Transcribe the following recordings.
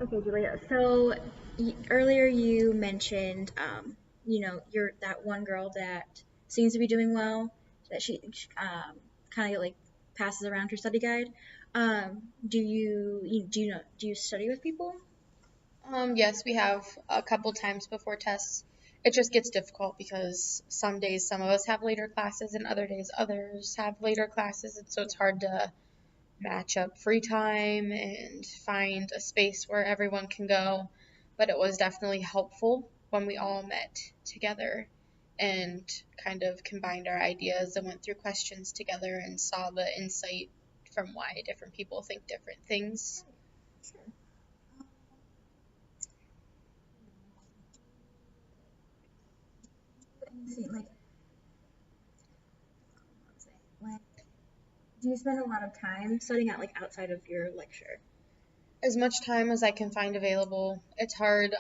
Okay, Julia. So earlier you mentioned, you're that one girl that seems to be doing well, that she kind of like passes around her study guide. Do you study with people? Yes, we have a couple times before tests. It just gets difficult because some days some of us have later classes and other days others have later classes, and so it's hard to match up free time and find a space where everyone can go. But it was definitely helpful when we all met together and kind of combined our ideas and went through questions together and saw the insight from why different people think different things. Sure. Let me see, like, do you spend a lot of time studying out like outside of your lecture? As much time as I can find available. It's hard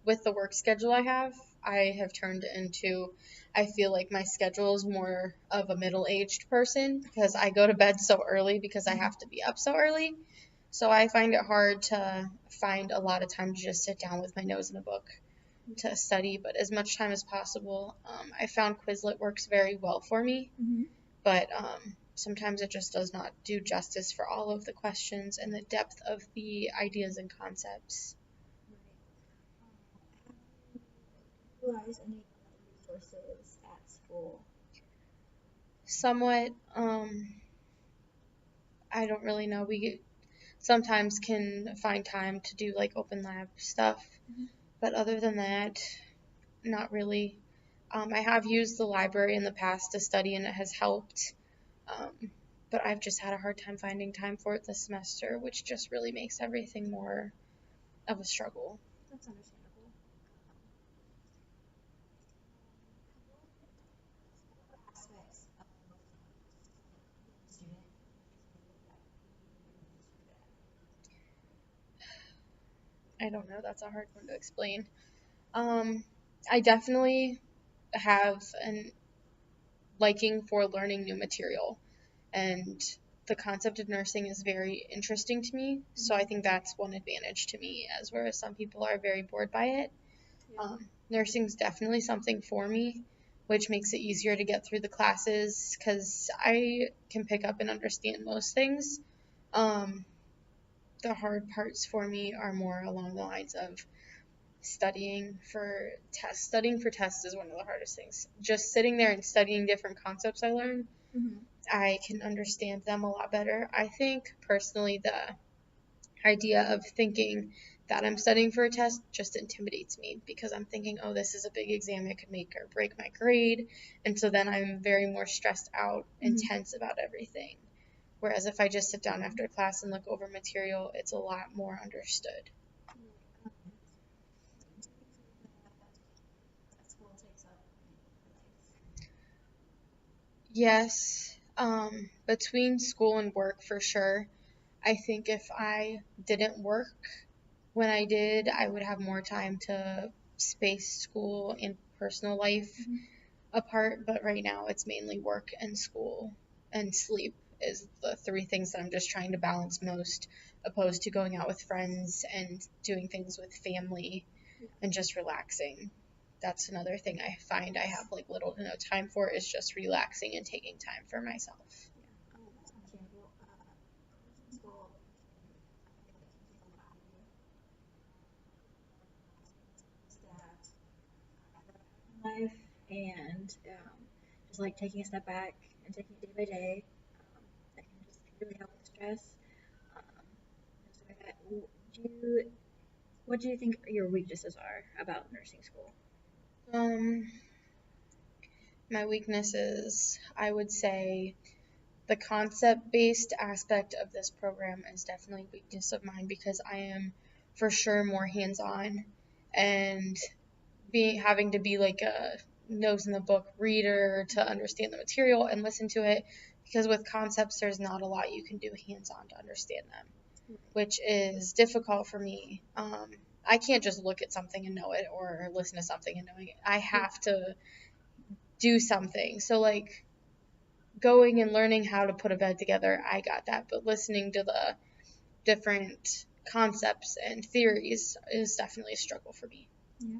with the work schedule I have. I have turned into, I feel like my schedule is more of a middle aged person because I go to bed so early because I have to be up so early. So I find it hard to find a lot of time to just sit down with my nose in a book to study, but as much time as possible. I found Quizlet works very well for me, Mm-hmm. but sometimes it just does not do justice for all of the questions and the depth of the ideas and concepts. Utilize any other resources at school? Somewhat, I don't really know. We sometimes can find time to do like open lab stuff, Mhm. but other than that, not really. I have used the library in the past to study and it has helped, um, but I've just had a hard time finding time for it this semester, which just really makes everything more of a struggle. That's understandable. Aspects of being a student that I don't know, that's a hard one to explain. Um, I definitely have an liking for learning new material, and the concept of nursing is very interesting to me. So I think that's one advantage to me, as whereas some people are very bored by it. Nursing is definitely something for me, which makes it easier to get through the classes because I can pick up and understand most things. Um, the hard parts for me are more along the lines of studying for tests. Studying for tests is one of the hardest things. Just sitting there and studying different concepts I learn, Mm-hmm. I can understand them a lot better. I think personally the idea of thinking that I'm studying for a test just intimidates me because I'm thinking, oh, this is a big exam. It could make or break my grade. And so then I'm very more stressed out and Mm-hmm. tense about everything. Whereas if I just sit down after class and look over material, it's a lot more understood. That school takes up in your life. Yes, between school and work for sure. I think if I didn't work when I did, I would have more time to space school and personal life Mm-hmm. apart. But right now, it's mainly work and school and sleep is the three things that I'm just trying to balance most, opposed to going out with friends and doing things with family Yeah. and just relaxing. That's another thing I find I have like little to no time for is just relaxing and taking time for myself. Yeah. That's understandable. Nursing school, I feel like can take a lot out of you. That life and just like taking a step back and taking it day by day. That can just really help with stress. Um, and stuff like that. What do you think your weaknesses are about nursing school? Um, my weaknesses, I would say the concept based aspect of this program is definitely a weakness of mine because I am for sure more hands on and being having to be like a nose in the book reader to understand the material and listen to it because with concepts there's not a lot you can do hands on to understand them, which is difficult for me. I can't just look at something and know it or listen to something and knowing it. I Yeah. have to do something. So like going and learning how to put a bed together, I got that. But listening to the different concepts and theories is definitely a struggle for me. Yeah,